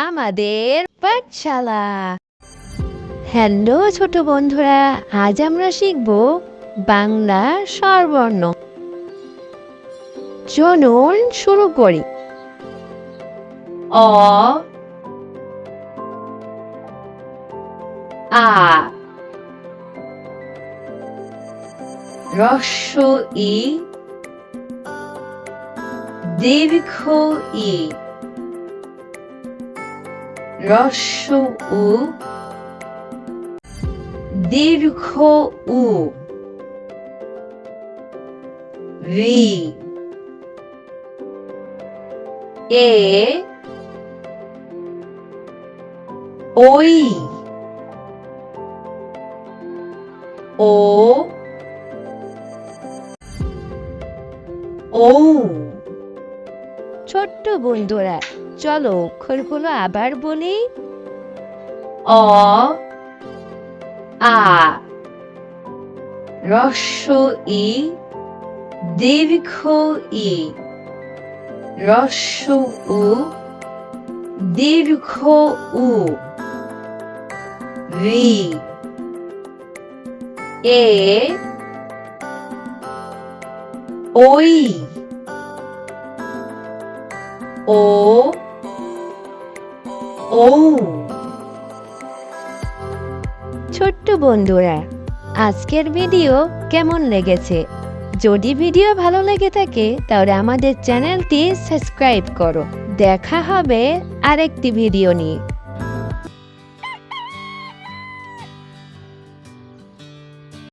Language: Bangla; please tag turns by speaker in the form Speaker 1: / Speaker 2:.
Speaker 1: আমাদের পাঠশালা। হ্যালো ছোট বন্ধুরা, আজ আমরা শিখব বাংলা স্বরবর্ণ। চলুন শুরু করি। অ আ হ্রস্ব ই দীর্ঘ ই হ্রস্ব উ দীর্ঘ উ রি এ ওই ও ও। ছোট্ট বন্ধুরা, চলো অক্ষরগুলো আবার বলি। অ আ হ্রস্ব ই দীর্ঘ ই হ্রস্ব উ দীর্ঘ উ রি এ ওই ও ও। ছোট্ট বন্ধুরা, আজকের ভিডিও কেমন লেগেছে? যদি ভিডিও ভালো লেগে থাকে তাহলে আমাদের চ্যানেলটি সাবস্ক্রাইব করো। দেখা হবে আরেকটি ভিডিও নিয়ে।